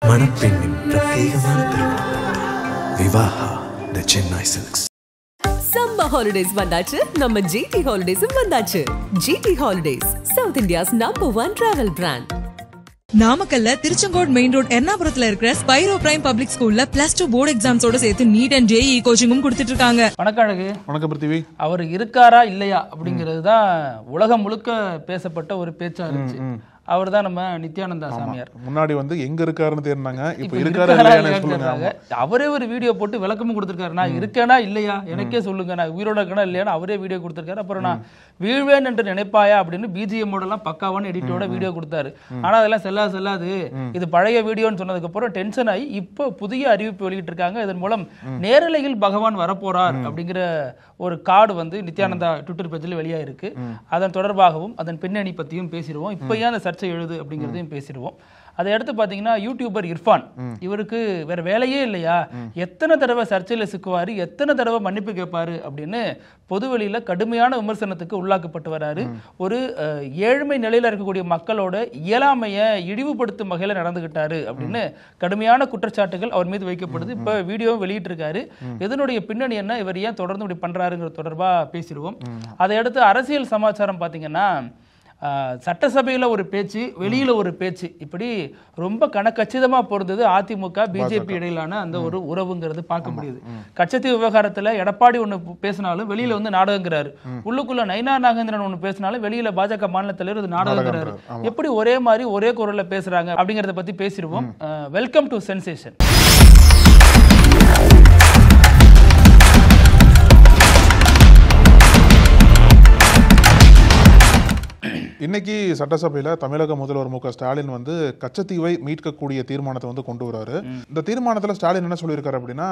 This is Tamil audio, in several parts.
மணப்பெண்ணின் பிரத்யேகமான திருமணம் Vivaha the Chennai Silks. Summer holidays வந்தாச்சு, நம்ம ஜிடி ஹாலிடேஸும் வந்தாச்சு. GT Holidays, South India's #1 travel brand. நாமக்கல்ல திருச்செங்கோடு மெயின் ரோட் எர்ணாபுரத்துல இருக்கிற ஸ்பைரோ பிரைம் பப்ளிக் ஸ்கூல்ல +2 போர்டு எக்ஸாம்ஸோட சேர்த்து நீட் அண்ட் ஜேஇ கோச்சிங்கும் கொடுத்துட்டு இருக்காங்க. வணக்கம் பிருத்திவி. அவர் இருக்காரா இல்லையா அப்படிங்கிறது தான் உலகம் முழுக்க பேசப்பட்ட ஒரு பேச்சா இருந்துச்சு. அவர் தான் நம்ம நித்யானந்தா சாமியார். முன்னாடி எங்க இருக்காருன்னு தேடினாங்க, இப்ப இருக்காரு. அவரே ஒரு வீடியோ போட்டு விளக்கமும் கொடுத்திருக்காரு. நான் இருக்கேனா இல்லையா எனக்கே சொல்லுங்க, நான் உயிரோட இருக்கேனா இல்லையா அவரே வீடியோ கொடுத்திருக்காரு. அப்புறம் நான் வீழ்வேன் என்று நினைப்பாயா அப்படின்னு பிஜிஎம்மோட எல்லாம் பக்காவான எடிட்டோட வீடியோ கொடுத்தாரு. ஆனா அதெல்லாம் செல்லாது, இது பழைய வீடியோன்னு சொன்னதுக்கு அப்புறம் டென்ஷன் ஆகி இப்போ புதிய அறிவிப்பு வெளியிட்டு இருக்காங்க. இதன் மூலம் நேரலையில் பகவான் வரப்போறார் அப்படிங்கிற ஒரு கார்டு நித்யானந்தா ட்விட்டர் பேஜில் வெளியாயிருக்கு. அதன் தொடர்பாகவும் அதன் பின்னணி பத்தியும் பேசிடுவோம். இப்போ ஏன் சர்ச்சை எழுது அப்படிங்கிறதையும் பேசிடுவோம். அதை அடுத்து பாத்தீங்கன்னா யூடியூபர் இர்ஃபான், இவருக்கு வேற வேலையே இல்லையா, எத்தனை தடவை சர்ச்சையில சிக்குவாரு, எத்தனை தடவை மன்னிப்பு கேட்பாரு அப்படின்னு பொதுவெளியில கடுமையான விமர்சனத்துக்கு உள்ளாக்கப்பட்டு வராரு. ஒரு ஏழ்மை நிலையில இருக்கக்கூடிய மக்களோட இயலாமைய இழிவுபடுத்தும் வகையில நடந்துகிட்டாரு அப்படின்னு கடுமையான குற்றச்சாட்டுகள் அவர் மீது வைக்கப்படுது. இப்ப வீடியோவும் வெளியிட்டு இருக்காரு. இதனுடைய பின்னணி என்ன, இவர் ஏன் தொடர்ந்து இப்படி பண்றாருங்கிற தொடர்பா பேசிடுவோம். அதை அடுத்து அரசியல் சமாச்சாரம் பாத்தீங்கன்னா, சட்டசபையில ஒரு பேச்சு, வெளியில ஒரு பேச்சு, இப்படி ரொம்ப கணக்கச்சிதமா பொருந்தது அதிமுக பிஜேபி இடையிலான அந்த ஒரு உறவுங்கிறது பார்க்க முடியுது. கச்சத்தீவு விவகாரத்துல எடப்பாடி ஒண்ணு பேசினாலும் வெளியில நாடகங்கிறாரு, உள்ளுக்குள்ள நயினார் நாகேந்திரன் ஒண்ணு பேசினாலும் வெளியில பாஜக மாநில தலைவர் நாடகங்கிறாரு. எப்படி ஒரே மாதிரி ஒரே குரல்ல பேசுறாங்க அப்படிங்கறத பத்தி பேசிடுவோம். Welcome to sensation. இன்னைக்கு சட்டசபையில தமிழக முதல்வர் மு க ஸ்டாலின் கச்சத்தீவை மீட்கக்கூடிய தீர்மானத்தை கொண்டு வராரு. இந்த தீர்மானத்துல ஸ்டாலின் என்ன சொல்லியிருக்காரு அப்படின்னா,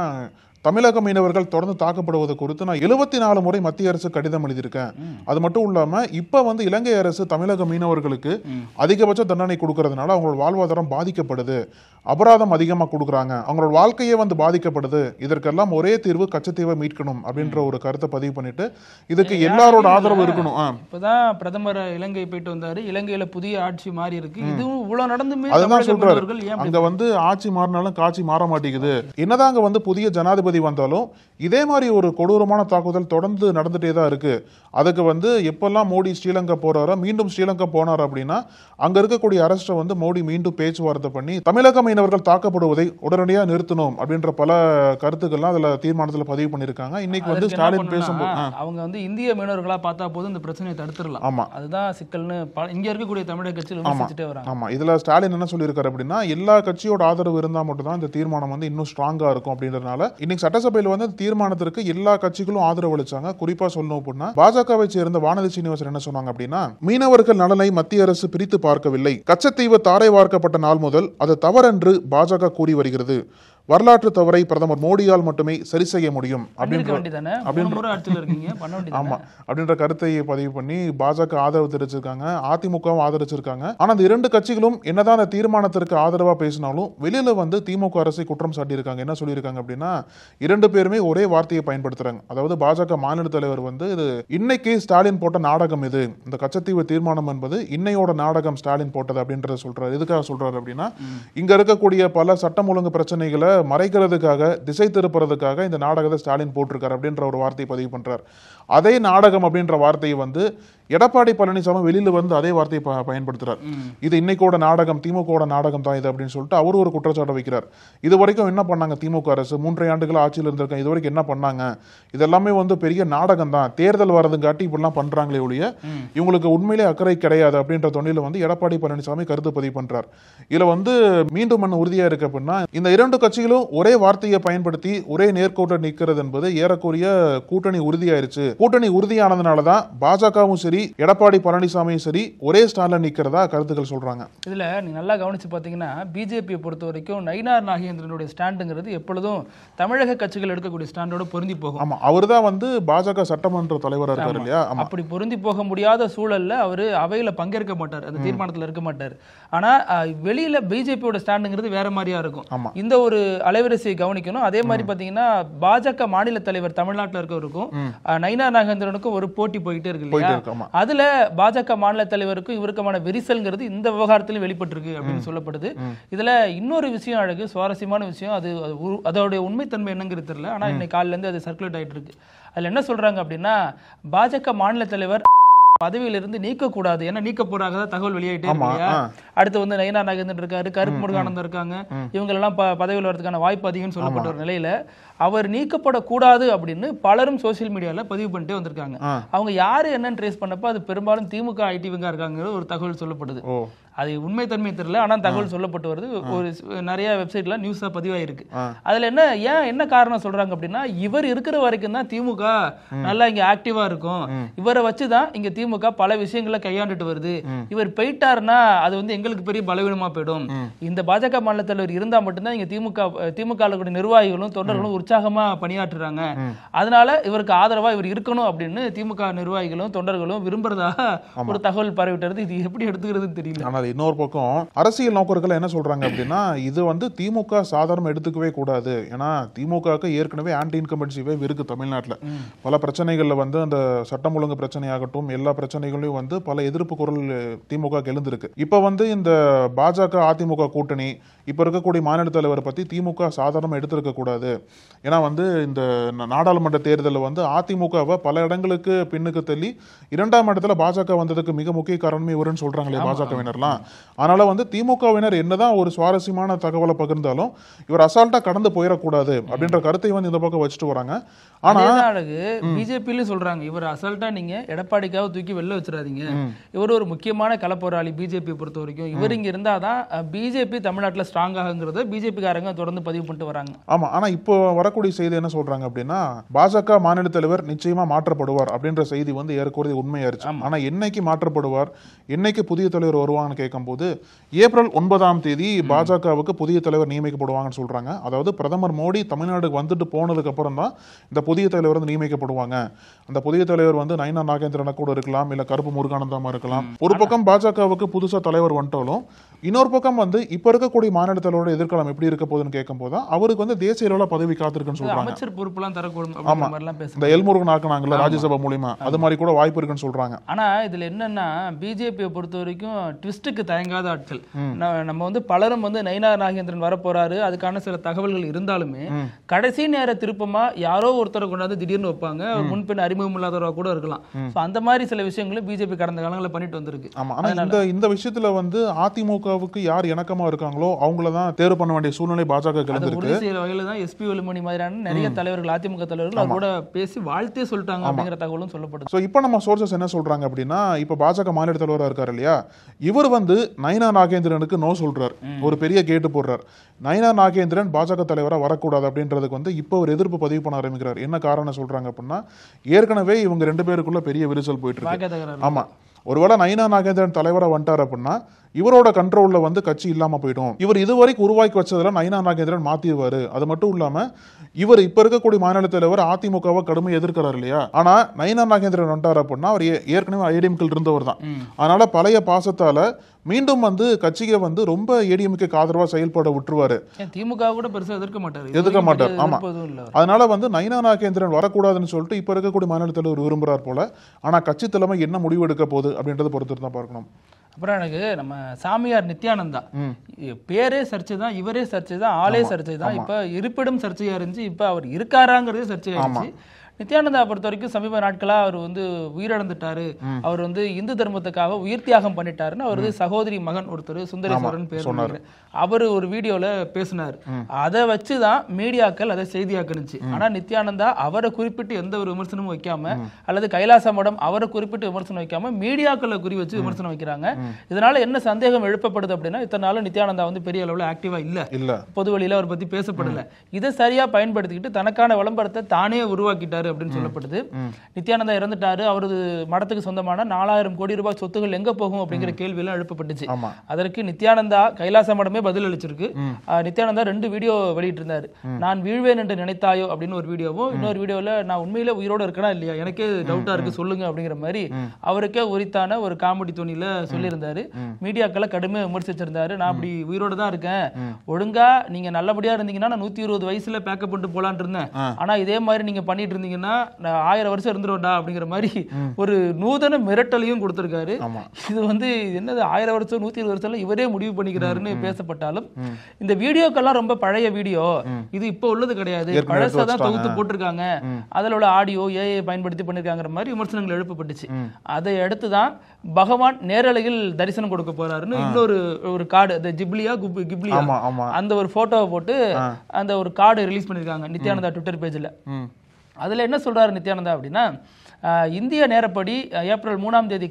தமிழக மீனவர்கள் தொடர்ந்து தாக்கப்படுவது குறித்து நான் 74 முறை மத்திய அரசு கடிதம் எழுதியிருக்கேன். அது மட்டும் இல்லாம இப்ப இலங்கை அரசு தமிழக மீனவர்களுக்கு அதிகபட்ச தண்டனை கொடுக்கறதுனால அவங்களோட வாழ்வாதாரம் பாதிக்கப்படுது, அபராதம் அதிகமா கொடுக்குறாங்க, அவங்களோட வாழ்க்கையே பாதிக்கப்படுது, இதற்கெல்லாம் ஒரே தீர்வு கச்சத்தீவை மீட்கணும் அப்படின்ற ஒரு கருத்தை பதிவு பண்ணிட்டு இதுக்கு எல்லாரோட ஆதரவு இருக்கணும். இப்பதான் பிரதமர் இலங்கை போயிட்டு வந்தாரு. இலங்கையில புதிய ஆட்சி மாறி இருக்கு. இதுவும் இவ்வளவு நடந்துமே அதுதான் சொல்றாரு. அங்க ஆட்சி மாறினாலும் காட்சி மாற மாட்டேங்குது. என்னதான் அங்க புதிய ஜனாதிபதி வந்தாலும் இதே மாதிரி ஒரு கொடூரமான தாக்குதல் தொடர்ந்து நடந்துட்டே தான் இருக்கு. அதுக்கு எப்பெல்லாம் மோடி ஸ்ரீலங்கா போறாரோ, மீண்டும் ஸ்ரீலங்கா போனார் அப்படின்னா அங்க இருக்கக்கூடிய அரசை மோடி மீண்டும் பேச்சுவார்த்தை பண்ணி தமிழக மீனவர்கள் தாக்கப்படுவதை உடனடியாக நிறுத்தணும் அப்படின்ற பல கருத்துக்கள்லாம் அதுல தீர்மானத்துல பதிவு பண்ணிருக்காங்க. இன்னைக்கு ஸ்டாலின் பேசும்போது அவங்க இந்திய மீனவர்களா பார்த்தா போது இந்த பிரச்சனையை தடுத்துடலாம். ஆமா, அதுதான் சிக்கல்னு இங்க இருக்கக்கூடிய தமிழக கட்சியில் விமர்சிச்சுட்டே வராங்க. ஆமா, இதுல ஸ்டாலின் என்ன சொல்லியிருக்காரு அப்படின்னா, எல்லா கட்சியோட ஆதரவு இருந்தா மட்டும் தான் இந்த தீர்மானம் இன்னும் ஸ்ட்ராங்கா இருக்கும் அப்படின்றதுனால இன்னைக்கு சட்டசபையில் தீர்மானத்திற்கு எல்லா கட்சிகளும் ஆதரவு அளிச்சாங்க. குறிப்பா சொல்லணும் அப்படின்னா பாஜகவை சேர்ந்த வானதி சீனிவாசன் என்ன சொன்னாங்க அப்படின்னா, மீனவர்கள் நலனை மத்திய அரசு பிரித்து பார்க்கவில்லை, கச்சத்தீவு தாரை வார்க்கப்பட்ட நாள் முதல் அது தவறென்று பாஜக கூறி வருகிறது, வரலாற்று தவறை பிரதமர் மோடியால் மட்டுமே சரி செய்ய முடியும் அப்படின்ற கருத்தை பதிவு பண்ணி பாஜக ஆதரவு தெரிவிச்சிருக்காங்க, அதிமுகவும் ஆதரிச்சிருக்காங்க. ஆனா இந்த இரண்டு கட்சிகளும் என்னதான் அந்த தீர்மானத்திற்கு ஆதரவா பேசினாலும் வெளியில திமுக அரசை குற்றம் சாட்டியிருக்காங்க. என்ன சொல்லியிருக்காங்க அப்படின்னா, இரண்டு பேருமே ஒரே வார்த்தையை பயன்படுத்துறாங்க. அதாவது பாஜக மாநில தலைவர் இது இன்னைக்கு ஸ்டாலின் போட்ட நாடகம், இது இந்த கச்சத்தீவு தீர்மானம் என்பது இன்னையோட நாடகம் ஸ்டாலின் போட்டது அப்படின்றத சொல்றாரு. எதுக்காக சொல்றாரு அப்படின்னா, இங்க இருக்கக்கூடிய பல சட்டம் ஒழுங்கு பிரச்சனைகளை மறைக்கிறதுக்காக, திசை திருப்புறதுக்காக இந்த நாடகத்தை ஸ்டாலின் போட்டிருக்காரு அப்படின்ற ஒரு வார்த்தையை பதிவு பண்றார். அதே நாடகம் அப்படின்ற வார்த்தையை எடப்பாடி பழனிசாமி வெளியில அதே வார்த்தையை பயன்படுத்துறார். இது இன்னைக்கோட நாடகம், திமுக நாடகம் தான் இது அப்படின்னு சொல்லிட்டு அவர் ஒரு குற்றச்சாட்டை வைக்கிறார். இது வரைக்கும் என்ன பண்ணாங்க திமுக அரசு, 3 ஆண்டுகள் ஆட்சியில் இருந்திருக்காங்க, இது வரைக்கும் என்ன பண்ணாங்க, இதெல்லாமே பெரிய நாடகம் தான், தேர்தல் வரதுங்காட்டி இப்படிலாம் பண்றாங்களே ஒழிய இவங்களுக்கு உண்மையிலே அக்கறை கிடையாது அப்படின்ற தொனில எடப்பாடி பழனிசாமி கருத்து பதிவு பண்றார். இதுல மீண்டும் என்ன உறுதியா இருக்கு அப்படின்னா, இந்த இரண்டு கட்சிகளும் ஒரே வார்த்தையை பயன்படுத்தி ஒரே நேர்கோட்டை நிற்கிறது என்பது ஏறக்குறைய கூட்டணி உறுதியாயிருச்சு. கூட்டணி உறுதியானதுனாலதான் பாஜகவும் சரி எடப்பாடி பழனிசாமியும் சரி ஒரே ஸ்டாண்ட்ல நிக்கிறதா கருத்துக்கள் சொல்றாங்க. இதுல நீங்க நல்லா கவனிச்சு பாத்தீங்கன்னா, பிஜேபியை பொறுத்த வரைக்கும் நயினார் நாகேந்திரனுடைய ஸ்டாண்டுங்கிறது எப்பொழுதும் தமிழக கட்சிகள் எடுக்கக்கூடிய ஸ்டாண்டோட பொருந்தி போகும். ஆமா, அவர்தான் பாஜக சட்டமன்ற தலைவராக இருக்காரு இல்லையா. அப்படி பொருந்தி போக முடியாத சூழல்ல அவரு அவையில பங்கேற்க மாட்டார், அந்த தீர்மானத்துல இருக்க மாட்டார். ஆனா வெளியில பிஜேபியோட ஸ்டாண்டுங்கிறது வேற மாதிரியா இருக்கும். இந்த ஒரு அலைவரிசையை கவனிக்கணும். அதே மாதிரி பாத்தீங்கன்னா பாஜக மாநில தலைவர் தமிழ்நாட்டில் இருக்கவருக்கும் நயினார் நாகேந்திரனுக்கும் ஒரு போட்டி போயிட்டே இருக்கு இல்லையா. அதுல பாஜக மாநில தலைவருக்கும் இவருக்குமான விரிசல்ங்கிறது இந்த விவகாரத்திலும் வெளிப்பட்டிருக்கு அப்படின்னு சொல்லப்படுது. இதுல இன்னொரு விஷயம் அழகு, சுவாரஸ்யமான விஷயம், அதோடைய உண்மைத்தன்மை என்னங்கிறது தெரியல. ஆனா இன்னைக்கு காலையில இருந்து அது சர்க்குலேட் ஆயிட்டு இருக்கு. அதுல என்ன சொல்றாங்க அப்படின்னா, பாஜக மாநில தலைவர் பதவியிலிருந்து நீக்க கூடாது, ஏன்னா நீக்க போறாங்க தகவல் வெளியாயிட்டே இருக்கு. அடுத்து வந்து நயினா நாகேந்திரன் இருக்காரு, கருப்பு முருகானந்தம் இருக்காங்க, இவங்க எல்லாம் பதவியில் வரதுக்கான வாய்ப்பு அதிகம்னு சொல்லப்பட்ட ஒரு நிலையில அவர் நீக்கப்படக்கூடாது அப்படின்னு பலரும் சோசியல் மீடியால பதிவு பண்ணிட்டே வந்திருக்காங்க. அவங்க யாரு என்னன்னு ட்ரேஸ் பண்ணப்ப அது பெரும்பாலும் திமுக ஐடிவிங்க இருக்காங்க ஒரு தகவல் சொல்லப்படுது. அது உண்மை தன்மை தெரியல, ஆனா தகவல் சொல்லப்பட்டு வருது. ஒரு நிறைய வெப்சைட்ல நியூஸா பதிவாயிருக்கு. அதுல என்ன காரணம் சொல்றாங்க அப்படின்னா, இவர் இருக்கிற வரைக்கும் தான் திமுக நல்லா இங்க ஆக்டிவா இருக்கும், இவரை வச்சுதான் இங்க திமுக பல விஷயங்களை கையாண்டுட்டு வருது, இவர் போயிட்டாருன்னா அது வந்து எங்களுக்கு பெரிய பலவீனமா போயிடும், இந்த பாஜக மாநில தலைவர் இருந்தா மட்டும்தான் இங்க திமுக நிர்வாகிகளும் தொண்டர்களும் உற்சாகமா பணியாற்றுறாங்க, அதனால இவருக்கு ஆதரவா இவர் இருக்கணும் அப்படின்னு திமுக நிர்வாகிகளும் தொண்டர்களும் விரும்புறதாக ஒரு தகவல் பரவிட்டு. இது எப்படி எடுத்துக்கிறதுன்னு தெரியல. இன்னொரு பக்கம் அரசியல் நோக்கர்கள் என்ன சொல்றாங்க அப்படின்னா, இது வந்து திமுக சாதாரண எடுத்துக்கவே கூடாது, ஏன்னா திமுகவுக்கு ஏற்கனவே ஆன்டி இன்கம்பன்சி வேவ் இருக்கு தமிழ்நாட்டில். பல பிரச்சனைகள்ல வந்து அந்த சட்டம் ஒழுங்கு பிரச்சனையாகட்டும் எல்லா பிரச்சனைகளையும் வந்து பல எதிர்ப்பு குரல் திமுக எழுந்திருக்கு. இப்ப வந்து இந்த பாஜக அதிமுக கூட்டணி இப்ப இருக்கக்கூடிய மாநில தலைவரை பத்தி திமுக சாதாரண எடுத்திருக்க கூடாது, ஏன்னா வந்து இந்த நாடாளுமன்ற தேர்தலில் வந்து அதிமுகவை பல இடங்களுக்கு பின்னுக்கு தள்ளி 2ஆம் இடத்துல பாஜக வந்ததுக்கு மிக முக்கிய காரணமே இவருன்னு சொல்றாங்களே பாஜகவினர்லாம். அதனால வந்து திமுகவினர் என்னதான் ஒரு சுவாரஸ்யமான தகவலை பகிர்ந்தாலும் இவர் அசால்ட்டா கடந்து போயிடக்கூடாது அப்படின்ற கருத்தை வந்து இந்த பக்கம் வச்சுட்டு வராங்க. ஆனா பிஜேபியிலும் சொல்றாங்க, இவர் அசால்ட்டா நீங்க எடப்பாடிக்காக தூக்கி வெளில வச்சிடாதீங்க, இவர் ஒரு முக்கியமான களப்போராளி பிஜேபி பொறுத்த வரைக்கும், இவர் இங்க இருந்தாதான் பிஜேபி தமிழ்நாட்டில் ஸ்ட்ராங் ஆகுங்கிறத பிஜேபி காரங்க தொடர்ந்து பதிவு பண்ணிட்டு வராங்க. ஆமா, ஆனா இப்போ வரக்கூடிய செய்தி என்ன சொல்றாங்க அப்படின்னா, பாஜக மாநில தலைவர் நிச்சயமா மாற்றப்படுவார் அப்படின்ற செய்தி வந்து ஏற்கனவே உண்மையாயிருச்சு. ஆனா என்னைக்கு மாற்றப்படுவார், என்னைக்கு புதிய தலைவர் வருவாங்கன்னு கேட்கும்போது ஏப்ரல் 9ஆம் தேதி பாஜகவுக்கு புதிய தலைவர் நியமிக்கப்படுவாங்கன்னு சொல்றாங்க. அதாவது பிரதமர் மோடி தமிழ்நாடுக்கு வந்துட்டு போனதுக்கு அப்புறம் தான் இந்த புதிய தலைவர் வந்து நியமிக்கப்படுவாங்க. அந்த புதிய தலைவர் வந்து நயினா நாகேந்திரன கூட இருக்கலாம், இல்ல கருப்பு முருகானந்தமா இருக்கலாம். ஒரு பக்கம் பாஜகவுக்கு புதுசா தலைவர் வந்துட்டாலும் இன்னொரு பக்கம் வந்து இப்ப இருக்கக்கூடிய மாநில தலைவரோட எதிர்காலம் எப்படி இருக்க போகுதுன்னு கேட்கும் போது அவருக்கு வந்து தேசிய அளவுல பதவி காத்திருக்குன்னு சொல்றாங்க. அமைச்சர் பொறுப்புலாம் தரக்கூடும். இந்த எல்முருகன் ஆக்குனாங்கல்ல ராஜ்யசபா மூலியமா, அது மாதிரி கூட வாய்ப்பு இருக்குன்னு சொல்றாங்க. ஆனா இதுல என்னன்னா, பிஜேபியை பொறுத்த வரைக்கும் ட்விஸ்டுக்கு தயங்காத ஆட்கள். நம்ம வந்து பலரும் வந்து நயினா நாகேந்திரன் வரப்போறாரு அதுக்கான சில தகவல்கள் இருந்தாலுமே கடைசி நேர திருப்பமா யாரோ ஒருத்தரை கொண்டாந்து திடீர்னு வைப்பாங்க, முன்பின் அறிமுகம் இல்லாதவரா கூட இருக்கலாம். அந்த மாதிரி சில விஷயங்களும் பிஜேபி கடந்த காலங்களில் பண்ணிட்டு வந்திருக்கு. இந்த விஷயத்துல வந்து அதிமுகவுக்கு யார் இணக்கமா இருக்காங்களோ அவங்களதான் தேர்வு பண்ண வேண்டிய சூழ்நிலை பாஜக கிளம்பிருக்கு. வகையில தான் எஸ்பி வேலுமணி மாதிரியான நிறைய தலைவர்கள் அதிமுக தலைவர்கள் அவரோட பேசி வாழ்த்தே சொல்லிட்டாங்க அப்படிங்கிற தகவலும் சொல்லப்படுது. சோ இப்போ நம்ம சோர்சஸ் என்ன சொல்றாங்க அப்படின்னா, இப்ப பாஜக மாநில தலைவரா இருக்காரு இல்லையா, இவர் வந்து நயினா நாகேந்திரனுக்கு நோ சொல்றார், ஒரு பெரிய கேட்டு போடுறார். நயினா நாகேந்திரன் பாஜக தலைவரா வரக்கூடாது அப்படின்றதுக்கு வந்து இப்போ ஒரு எதிர்ப்பு பதிவு பண்ண ஆரம்பிக்கிறார். என்ன காரணம் சொல்றாங்க அப்படின்னா, ஏற்கனவே இவங்க 2 பேருக்குள்ள பெரிய விரிசல் போயிட்டு இருக்கு. ஆமா, ஒருவேளை நயினா நாகேந்திரன் தலைவரா வந்துட்டார் அப்படின்னா இவரோட கண்ட்ரோல்ல வந்து கட்சி இல்லாம போயிடும். இவர் இதுவரைக்கும் உருவாக்கி வச்சதுல நயினா நாகேந்திரன் மாத்திடுவாரு. அது மட்டும் இல்லாம இவர் இப்ப இருக்கக்கூடிய மாநில தலைவர் அதிமுகவை கடுமையை எதிர்க்கிறார் இல்லையா, ஆனா நயினா நாகேந்திரன் வந்துட்டார் அப்படின்னா அவர் ஏற்கனவே ஐடிஎம்கில் இருந்தவர் தான். அதனால பழைய பாசத்தால மீண்டும் வந்து கட்சியை வந்து ரொம்ப ஏடிஎம்கே ஆதரவா செயல்பட விட்டுருவாரு. திமுக கூட பெருசா எதிர்க்க மாட்டார். ஆமா, அதனால வந்து நயினா நாகேந்திரன் வரக்கூடாதுன்னு சொல்லிட்டு இப்ப இருக்கக்கூடிய மாநில தலைவர் விரும்புறார் போல. ஆனா கட்சி தலைமை என்ன முடிவு எடுக்க போகுது அப்படின்றத பொறுத்து தான் பார்க்கணும். அப்புறம் எனக்கு நம்ம சாமியார் நித்யானந்தா பேரே சர்ச்சை தான், இவரே சர்ச்சை தான், ஆளே சர்ச்சை தான். இப்ப இருப்பிடம் சர்ச்சையா இருந்துச்சு, இப்ப அவர் இருக்காராங்கிறதே சர்ச்சையாயிருச்சு. நித்யானந்தா பொறுத்த வரைக்கும் சமீப நாட்களா அவர் வந்து உயிரிழந்துட்டாரு, அவர் வந்து இந்து தர்மத்துக்காக உயிர் தியாகம் பண்ணிட்டாருன்னு அவரது சகோதரி மகன் ஒருத்தர் சுந்தரேஸ்வரன் பேர் அவர் ஒரு வீடியோல பேசினார். அதை வச்சுதான் மீடியாக்கள் அதை செய்தியாக்குனுச்சு. ஆனா நித்யானந்தா அவரை குறிப்பிட்டு எந்த ஒரு விமர்சனமும் வைக்காம, அல்லது கைலாச மடம் அவரை குறிப்பிட்டு விமர்சனம் வைக்காம மீடியாக்களை குறி வச்சு விமர்சனம் வைக்கிறாங்க. இதனால என்ன சந்தேகம் எழுப்பப்படுது அப்படின்னா, இத்தனை நாளும் நித்யானந்தா வந்து பெரிய அளவுல ஆக்டிவா இல்ல, பொது வழியில அவர் பத்தி பேசப்படல. இதை சரியா பயன்படுத்திக்கிட்டு தனக்கான விளம்பரத்தை தானே உருவாக்கிட்டாரு அப்படின்னு சொல்லப்படுது. நித்யானந்தா இறந்துட்டாரு, அவரது மடத்துக்கு சொந்தமான 4000 கோடி ரூபாய் சொத்துகள் எங்க போகும் அப்படிங்கிற கேள்வி எல்லாம் எழுப்பப்பட்டுச்சு. அதற்கு நித்யானந்தா கைலாச மடமே பதில் அளிச்சிருக்கு. நித்யானந்தா 2 வீடியோ வெளியிட்டு இருந்தாரு. நான் வீழ்வேன் என்று நினைத்தாயோ அப்படின்னு ஒரு வீடியோவும், இன்னொரு வீடியோல நான் உண்மையில உயிரோட இருக்கனா இல்லையா எனக்கே டவுட்டா இருக்கு சொல்லுங்க அப்படிங்கிற மாதிரி அவருக்கே உரித்தான ஒரு காமெடி துணியில சொல்லியிருந்தாரு. மீடியாக்களை கடுமையா விமர்சிச்சிருந்தாரு. நான் அப்படி உயிரோட தான் இருக்கேன், ஒழுங்கா நீங்க நல்லபடியா இருந்தீங்கன்னா நான் 120 வயசுல பேக்கப் பண்ணிட்டு போலான் இருந்தேன், ஆனா இதே மாதிரி நீங்க பண்ணிட்டு இருந்தீங்க பண்ணீங்கன்னா 1000 வருஷம் இருந்துருவோம்டா அப்படிங்கிற மாதிரி ஒரு நூதன மிரட்டலையும் கொடுத்திருக்காரு. இது வந்து என்னது 1000 வருஷம் 120 வருஷம் இவரே முடிவு பண்ணிக்கிறாருன்னு பேசப்பட்டாலும் இந்த வீடியோக்கெல்லாம் ரொம்ப பழைய வீடியோ, இது இப்போ உள்ளது கிடையாது, பழசாதான் தொகுத்து போட்டிருக்காங்க, அதுல உள்ள ஆடியோ ஏஐ பயன்படுத்தி பண்ணிருக்காங்கிற மாதிரி விமர்சனங்கள் எழுப்பப்பட்டுச்சு. அதை அடுத்துதான் பகவான் நேரலையில் தரிசனம் கொடுக்க போறாருன்னு இன்னொரு ஒரு கார்டு, அந்த கிப்ளியா அந்த ஒரு போட்டோவை போட்டு அந்த ஒரு கார்டு ரிலீஸ் பண்ணிருக்காங்க நித்யானந்தா ட்விட்டர் பேஜ்ல. அதுல என்ன சொல்றாரு நித்யானந்தா அப்படின்னா, இந்திய நேரப்படி ஏப்ரல் 3ஆம் தேதி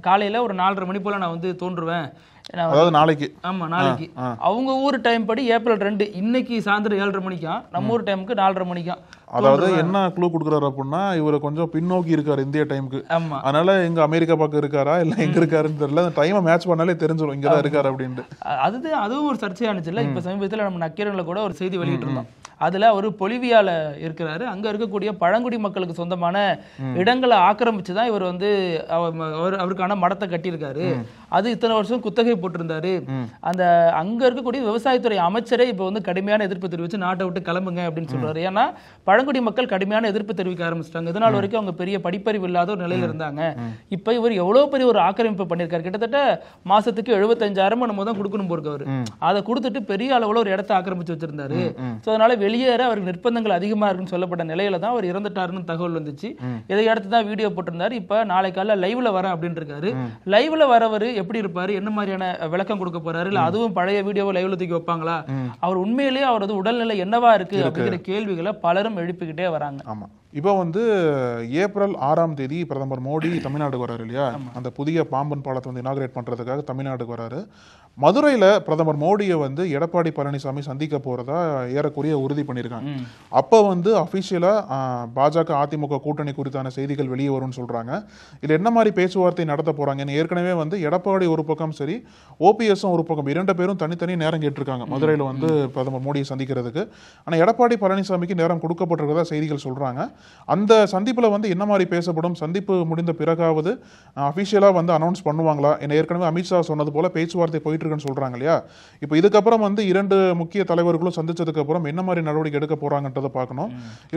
காலையில ஒரு 4:30 மணி போல நான் வந்து தோன்றுவேன். அதாவது நாளைக்கு. ஆமா, நாளைக்கு. அவங்க ஊர் டைம் படி ஏப்ரல் 2, இன்னைக்கு சாயந்தரம் 7:30 மணிக்கா, நம்ம ஊர் டைமுக்கு 4:30 மணிக்கா. அதாவது என்ன க்ளூ கொடுக்குறாரு அப்படின்னா, இவரு கொஞ்சம் பின்னோக்கி இருக்காரு இந்திய டைமுக்கு. அதனால எங்க அமெரிக்கா பக்கம் இருக்காரா இல்ல எங்க இருக்காருன்னு தெரியல, அந்த டைமை மேட்ச் பண்ணாலே தெரிஞ்சிடும் இங்கதான் இருக்காரு அப்படின்ட்டு. அதுவும் ஒரு சர்ச்சையானுச்சுல்ல. இப்ப சமீபத்தில் நம்ம நக்கீரன்ல கூட ஒரு செய்தி வெளியிட்டு இருந்தோம். அதுல ஒரு பொலிவியால இருக்கிறாரு. அங்க இருக்கக்கூடிய பழங்குடி மக்களுக்கு சொந்தமான இடங்களை ஆக்கிரமிச்சுதான் இவர் வந்து அவருக்கான மடத்தை கட்டியிருக்காரு. அது இத்தனை வருஷம் குத்தகை போட்டிருந்தாரு. அந்த அங்க இருக்கக்கூடிய விவசாயத்துறை அமைச்சரே இப்ப வந்து கடுமையான எதிர்ப்பு தெரிவிச்சு நாட்டை விட்டு கிளம்புங்க அப்படின்னு சொல்றாரு. ஏன்னா பழங்குடி மக்கள் கடுமையான எதிர்ப்பு தெரிவிக்க ஆரம்பிச்சிட்டாங்க. இதனால் வரைக்கும் அவங்க பெரிய படிப்பறிவு இல்லாத ஒரு நிலையில இருந்தாங்க. இப்ப இவர் எவ்வளவு பெரிய ஒரு ஆக்கிரமிப்பு பண்ணிருக்காரு. கிட்டத்தட்ட மாசத்துக்கு 75,000 நம்ம தான் கொடுக்கணும் போருக்கு. அவரு அதை கொடுத்துட்டு பெரிய அளவுல ஒரு இடத்தை ஆக்கிரமிச்சு வச்சிருந்தாரு. அதனால வெளியேற அவருக்கு நிர்பந்தங்கள் அதிகமா இருக்குன்னு சொல்லப்பட்ட நிலையில தான் அவர் இறந்துட்டாருன்னு தகவல் வந்துச்சு. இதை அடுத்து தான் வீடியோ போட்டிருந்தாரு. இப்ப நாளை காலைல லைவ்ல வரேன் அப்படின்னு இருக்காரு. லைவ்ல வரவர் எப்படி இருப்பாரு, என்ன மாதிரியான விளக்கம் கொடுக்க போறாரு, இல்ல அதுவும் பழைய வீடியோவை லைவ்ல தூக்கி வைப்பாங்களா, அவர் உண்மையிலேயே அவரது உடல்நிலை என்னவா இருக்கு அப்படிங்கிற கேள்விகளை பலரும் எழுப்பிக்கிட்டே வராங்க. ஆமா, இப்போ வந்து ஏப்ரல் 6ஆம் தேதி பிரதமர் மோடி தமிழ்நாடுக்கு வராரு இல்லையா, அந்த புதிய பாம்பன் பாலத்தை வந்து இனாகிரேட் பண்றதுக்காக தமிழ்நாட்டுக்கு வராரு. மதுரையில பிரதமர் மோடியை வந்து எடப்பாடி பழனிசாமி சந்திக்க போறதா ஏறக்குறைய உறுதி பண்ணியிருக்காங்க. அப்போ வந்து அபிஷியலா பாஜக அதிமுக கூட்டணி குறித்தான செய்திகள் வெளியே வரும்னு சொல்றாங்க. இதுல என்ன மாதிரி பேச்சுவார்த்தை நடத்த போறாங்கன்னு ஏற்கனவே வந்து எடப்பாடி ஒரு பக்கம் சரி, ஓபிஎஸும் ஒரு பக்கம், 2 பேரும் தனித்தனி நேரம் கேட்டிருக்காங்க மதுரையில வந்து பிரதமர் மோடியை சந்திக்கிறதுக்கு. ஆனா எடப்பாடி பழனிசாமிக்கு நேரம் கொடுக்கப்பட்டிருக்கிறதா செய்திகள் சொல்றாங்க. அந்த சந்திப்புல வந்து என்ன மாதிரி பேசப்படும், சந்திப்பு முடிந்த பிறகாவது அபிஷியலா வந்து அனௌன்ஸ் பண்ணுவாங்களா, என்ன ஏற்கனவே அமித்ஷா சொன்னது போல பேச்சுவார்த்தை போயிட்டு இருக்குன்னு சொல்றாங்க இல்லையா. இப்போ இதுக்கப்புறம் வந்து 2 முக்கிய தலைவர்களும் சந்திச்சதுக்கு அப்புறம் என்ன மாதிரி நடவடிக்கை எடுக்க போறாங்கன்றத பார்க்கணும்.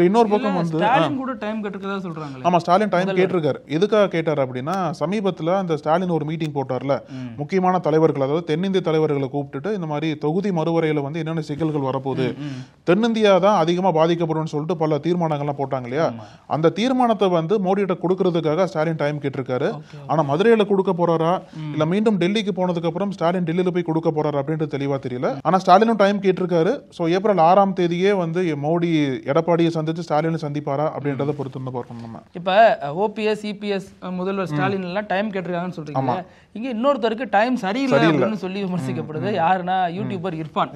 இன்னொரு பக்கம் வந்து ஸ்டாலின் கூட டைம் கேட்டிருக்கதா சொல்றாங்க. ஆமா, ஸ்டாலின் டைம் கேட்டிருக்காரு. எதுக்காக கேட்டார் அப்படின்னா, சமீபத்துல அந்த ஸ்டாலின் ஒரு மீட்டிங் போட்டார்ல முக்கியமான தலைவர்கள், அதாவது தென்னிந்திய தலைவர்களை கூப்பிட்டுட்டு இந்த மாதிரி தொகுதி மறுவரையில வந்து என்னென்ன சிக்கல்கள் வரப்போகுது, தென்னிந்தியா தான் அதிகமா பாதிக்கப்படும் சொல்லிட்டு பல தீர்மானங்கள்லாம் போட்டாங்க இல்லையா. அந்த தீர்மானத்தை வந்து மோடியிட்ட கொடுக்கறதுக்காக ஸ்டாலின் டைம் கேட்டிருக்காரு. ஆனா மதுரையில கொடுக்க போறாரா இல்ல மீண்டும் டெல்லிக்கு போனதுக்கு அப்புறம் ஸ்டாலின் டெல்லியில போய் கொடுக்க போறாரு அப்படின்றது தெளிவா தெரியல. ஆனா ஸ்டாலினும் டைம் கேட்டிருக்காரு. சோ ஏப்ரல் 6ஆம் தேதியே வந்து மோடி எடப்பாடியை சந்திச்சு ஸ்டாலினை சந்திப்பாரா அப்படின்றத பொறுத்து பார்க்கணும். நம்ம இப்ப ஓபிஎஸ் இபிஎஸ் முதல்வர் ஸ்டாலின் எல்லாம் டைம் கேட்டிருக்காங்கன்னு சொல்றீங்க. இங்க இன்னொருத்தருக்கு டைம் சரியில்லை அப்படின்னு சொல்லி விமர்சிக்கப்படுது. யாருன்னா யூடியூபர் இர்ஃபான்.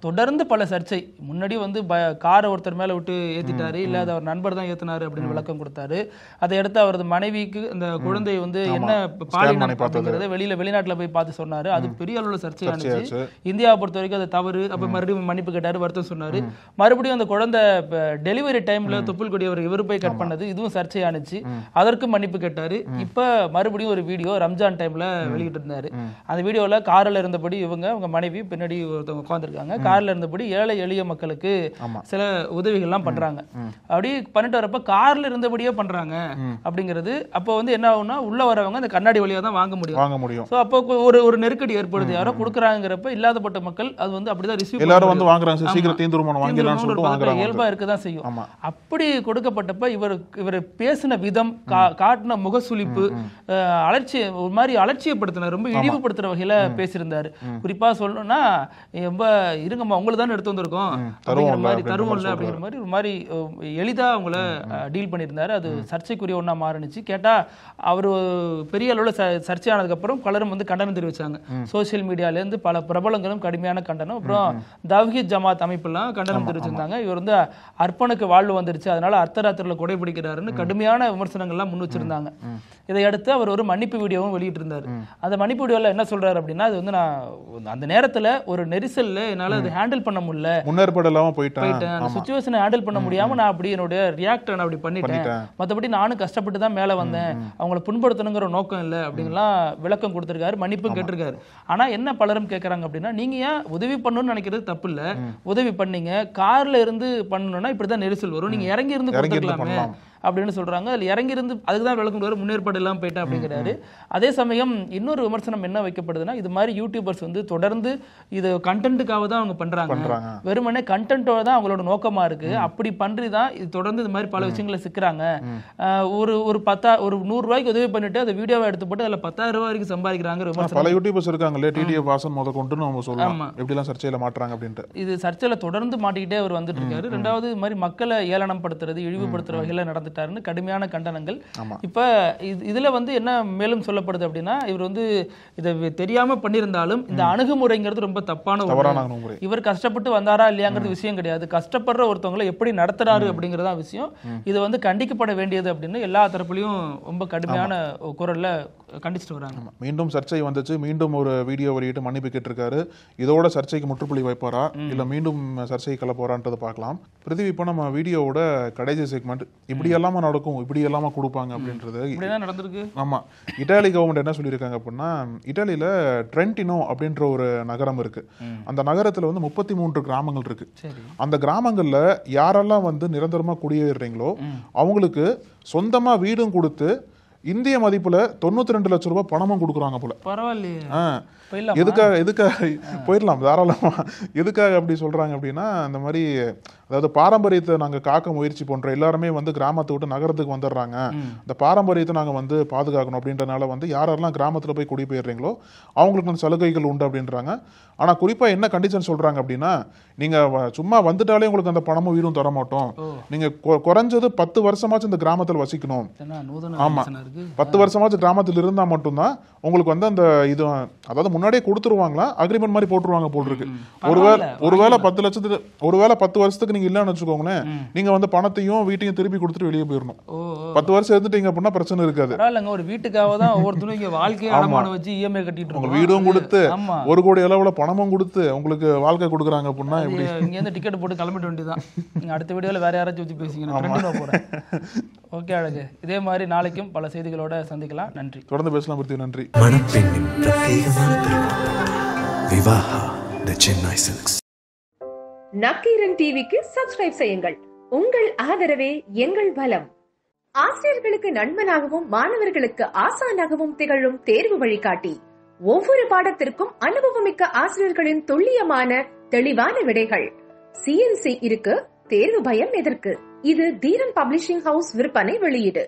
தொடர்ந்து பல சர்ச்சை. முன்னாடி வந்து காரை ஒருத்தர் மேல விட்டு ஏத்திட்டாரு, இல்ல அது அவர் நண்பர் தான் ஏத்தினாரு அப்படின்னு விளக்கம் கொடுத்தாரு. அதை அடுத்து அவரது மனைவிக்கு அந்த குழந்தை வந்து என்ன பாலினம் அப்படிங்கறத வெளிநாட்டுல போய் பார்த்து சொன்னாரு. அது பெரிய அளவுல சர்ச்சையானுச்சு. இந்தியாவை பொறுத்த வரைக்கும் அது தவறு. அப்ப மறுபடியும் மன்னிப்பு கேட்டாரு, வருத்தம் சொன்னாரு. மறுபடியும் அந்த குழந்தை டெலிவரி டைம்ல தொப்புள் கொடி இவர் போய் கட் பண்ணது, இதுவும் சர்ச்சையானுச்சு. அதற்கும் மன்னிப்பு கேட்டாரு. இப்ப மறுபடியும் ஒரு வீடியோ ரம்ஜான் டைம்ல வெளியிட்டு இருந்தாரு. அந்த வீடியோல கார்ல இருந்தபடி அவங்க மனைவி பின்னாடி ஒருத்தவங்க உட்கார்ந்துருக்காங்க. கார்ல இருந்தபடி ஏழை எளிய மக்களுக்கு சில உதவிகள்லாம் பண்றாங்க. அப்படி பண்ணிட்டு வரப்ப கார்ல இருந்தபடியே பண்றாங்க அப்படிங்கிறது. அப்போ வந்து என்ன ஆகும்னா, உள்ள வரவங்க அந்த கண்ணாடி வழியா தான் வாங்க முடியும். சோ அப்போ ஒரு நெருக்கடி ஏற்படுது. யாரோ கொடுக்குறாங்கிறப்ப இல்லாதப்பட்ட மக்கள் அது வந்து அப்படிதான் ரிசீவ் எல்லாரும் வந்து வாங்குறாங்க, சீக்கிரம் தீந்துருமானம் வாங்கிடலாம்னு சொல்லிட்டு வாங்குறாங்க. இயல்பா இருக்கதான் செய்யும். அப்படி கொடுக்கப்பட்டப்ப இவர் பேசின விதம், காட்டின முகசுளிப்பு, ஒரு மாதிரி அலட்சியப்படுத்தினார், ரொம்ப இழிவுபடுத்துற வகையில பேசியிருந்தாரு. குறிப்பா சொல்லணும்னா, ரொம்ப இருங்கம்மா உங்களுக்கு தானே எடுத்து வந்திருக்கோம் அப்படிங்கிற மாதிரி, தருவோம்ல அப்படிங்கிற மாதிரி ஒரு மாதிரி எளிதா அவங்கள டீல் பண்ணியிருந்தாரு. அது சர்ச்சைக்குரிய ஒண்ணா மாறினுச்சு. கேட்டா அவர் பெரிய அளவுல சர்ச்சையானதுக்கு அப்புறம் பலரும் வந்து கண்டனம் தெரிவிச்சாங்க. சோசியல் மீடியால இருந்து பல பிரபலங்களும் கடுமையான கண்டனம். அப்புறம் தவ்ஹீத் ஜமாத் அமைப்பெல்லாம் கண்டனம் தெரிவிச்சிருந்தாங்க. இவர் வந்து அர்ப்பனுக்கு வாழ்வு வந்துருச்சு, அதனால அர்த்தராத்திரில கொடை பிடிக்கிறாருன்னு கடுமையான விமர்சனங்கள்லாம் முன் வச்சிருந்தாங்க. இதையடுத்து அவர் ஒரு மன்னிப்பு வீடியோவும் வெளியிட்டிருந்தாரு. அந்த மன்னிப்பு வீடியோல என்ன சொல்றாரு அப்படின்னா, அது வந்து நான் அந்த நேரத்துல ஒரு நெரிசல்ல என்னால அது ஹேண்டில் பண்ண முடியல, முன்னேற்பாடு இல்லாம போயிட்டேன், அந்த சிச்சுவேஷனை ஹேண்டில் பண்ண முடியாம நான் அப்படி என்னுடைய ரியாக்ட் அப்படி பண்ணிட்டேன், மற்றபடி நானும் கஷ்டப்பட்டு தான் மேல வந்தேன், அவங்களை புண்படுத்தணுங்கிற நோக்கம் இல்லை அப்படின்லாம் விளக்கம் கொடுத்திருக்காரு, மன்னிப்பும் கேட்டிருக்காரு. ஆனா என்ன பலரும் கேட்கறாங்க அப்படின்னா, நீங்க ஏன் உதவி பண்ணணும்னு நினைக்கிறது தப்பு இல்ல, உதவி பண்ணீங்க, கார்ல இருந்து பண்ணணும்னா இப்படிதான் நெரிசல் வரும், நீங்க இறங்கி இருந்து கொடுத்துக்கலாமே அப்படின்னு சொல்றாங்க. அதுல இறங்கி இருந்து அதுக்குதான் விளக்கம் முன்னேற்பாடு எல்லாம் போயிட்டேன் அப்படிங்கிறாரு. அதே சமயம் இன்னொரு விமர்சனம் என்ன வைக்கப்படுதுன்னா, இது மாதிரி யூடியூபர்ஸ் வந்து தொடர்ந்து இது கண்டென்ட்டுக்காக தான் அவங்க பண்றாங்க, வெறுமனே கண்டென்ட்டோட தான் அவங்களோட நோக்கமா இருக்கு, அப்படி பண்றிதான் இது தொடர்ந்து இது மாதிரி பல விஷயங்களை சிக்கிறாங்க. ஒரு 100 ரூபாய்க்கு உதவி பண்ணிட்டு அந்த வீடியோவை எடுத்து போட்டு அதுல 10,000 ரூபாய் வரைக்கும் சம்பாதிக்கிறாங்க. பல யூடியூபர்ஸ் இருக்காங்களே, டிடிஎஃப் வாசன் முத கொண்டு நம்ம சொல்லலாம் எப்படி எல்லாம் சர்ச்சையில மாட்டுறாங்க அப்படின்ட்டு. இது சர்ச்சையில தொடர்ந்து மாட்டிக்கிட்டே அவர் வந்துட்டு இருக்காரு. ரெண்டாவது இது மாதிரி மக்களை ஏளனம் படுத்துறது, இழிவுபடுத்துற வகையில நடந்து கடுமையான கண்டனங்கள். இப்ப இதுல வந்து என்ன மேலும் சொல்லப்படுது அப்படின்னா, இவர் வந்து இதை தெரியாம பண்ணியிருந்தாலும் இந்த அணுகுமுறைங்கிறது ரொம்ப தப்பான ஒரு, இவர் கஷ்டப்பட்டு வந்தாரா இல்லையாங்கிறது விஷயம் கிடையாது, கஷ்டப்படுற ஒருத்தவங்களை எப்படி நடத்துறாரு அப்படிங்கறதா விஷயம். இது வந்து கண்டிக்கப்பட வேண்டியது அப்படின்னு எல்லா தரப்புலையும் ரொம்ப கடுமையான குரல்ல கண்டிச்சுட்டு வராங்க. மீண்டும் சர்ச்சை வந்துச்சு, மீண்டும் ஒரு வீடியோ வெளியிட்டு மன்னிப்பு கேட்டிருக்காரு. இதோட சர்ச்சைக்கு முற்றுப்புள்ளி வைப்பாரா இல்ல மீண்டும் சர்ச்சை கிளப்ப போறான்றது பார்க்கலாம். பிரதீப், இப்போ நம்ம வீடியோவோட கடைசி செக்மெண்ட் இப்படி எல்லாம நடக்கும், இப்படி எல்லாம கொடுப்பாங்க அப்படின்றது நடந்திருக்கு. ஆமா, இட்டாலி கவர்மெண்ட் என்ன சொல்லியிருக்காங்க அப்படின்னா, இட்டாலியில ட்ரென்டினோ அப்படின்ற ஒரு நகரம் இருக்கு. அந்த நகரத்துல வந்து 33 கிராமங்கள் இருக்கு. அந்த கிராமங்கள்ல யாரெல்லாம் வந்து நிரந்தரமா குடியேறீங்களோ அவங்களுக்கு சொந்தமா வீடும் கொடுத்து இந்திய மதிப்புல 92 லட்சம் ரூபாய் பணமும் கொடுக்குறாங்க போல. பரவாயில்லையே. எதுக்காக போயிடலாம் தாராளமா. எதுக்காக அப்படி சொல்றாங்க அப்படின்னா, அந்த மாதிரி அதாவது பாரம்பரியத்தை நாங்க காக்க முயற்சி பண்றோம், எல்லாருமே வந்து கிராமத்தை விட்டு நகரத்துக்கு வந்துடுறாங்க, இந்த பாரம்பரியத்தை நாங்க வந்து பாதுகாக்கணும் அப்படின்றனால வந்து யாரெல்லாம் கிராமத்துல போய் குடிபெயர்றீங்களோ அவங்களுக்கு அந்த சலுகைகள் உண்டு அப்படின்றாங்க. ஆனா குறிப்பா என்ன கண்டிஷன் சொல்றாங்க அப்படின்னா, நீங்க சும்மா வந்துட்டாலே உங்களுக்கு அந்த பணமும் வீடும் தர மாட்டோம், நீங்க குறைஞ்சது 10 வருஷமாச்சும் இந்த கிராமத்தில் வசிக்கணும். ஆமா, 10 வருஷமாச்சும் கிராமத்தில் இருந்தா மட்டும்தான் உங்களுக்கு வந்து அந்த இது, அதாவது முன்னாடியே கொடுத்துருவாங்களா, அக்ரிமெண்ட் மாதிரி போட்டுருவாங்க போல் இருக்கு. ஒருவேளை 10 லட்சத்துக்கு, ஒருவேளை 10 வருஷத்துக்கு நீங்க இல்லன்னு வச்சுக்கோங்களேன், நீங்க வந்து பணத்தையும் வீட்டையும் திருப்பி கொடுத்துட்டு வெளியே போயிடணும். 10 வருஷம் இருந்துட்டீங்க அப்படின்னா பிரச்சனை இருக்காது. ஒரு வீட்டுக்காக தான் ஒவ்வொருத்தரும் இங்க வாழ்க்கையை அடமானம் வச்சு இஎம்ஐ கட்டிட்டு இருக்கோம், வீடும் கொடுத்து 1 கோடி அளவுல பணமும் கொடுத்து உங்களுக்கு வாழ்க்கை கொடுக்குறாங்க அப்படின்னா எப்படி? இங்க இருந்து டிக்கெட் போட்டு கிளம்பிட்டு வேண்டியதான். நீங்க அடுத்த வீடியோல வேற யாராச்சும் வச்சு பேசிக்கணும். போறேன். ஓகே அழகு, இதே மாதிரி நாளைக்கும் பல செய்திகளோட சந்திக்கலாம். நன்றி. தொடர்ந்து பேசலாம். நன்றி. மணப்பெண்ணின் பிரத்யேகமான விவாஹா தி சென்னை சில்க்ஸ். நக்கீரன் டிவிக்கு சப்ஸ்கிரைப் செய்யுங்கள். உங்கள் ஆதரவே எங்கள் பலம். ஆசிரியர்களுக்கு நண்பனாகவும் மாணவர்களுக்கு ஆசானாகவும் திகழும் தேர்வு வழிகாட்டி. ஒவ்வொரு பாடத்திற்கும் அனுபவமிக்க ஆசிரியர்களின் துல்லியமான தெளிவான விடைகள். CNC இருக்கு, தேர்வு பயம் எதற்கு? இது தீரன் பப்ளிஷிங் ஹவுஸ் விற்பனை வெளியீடு.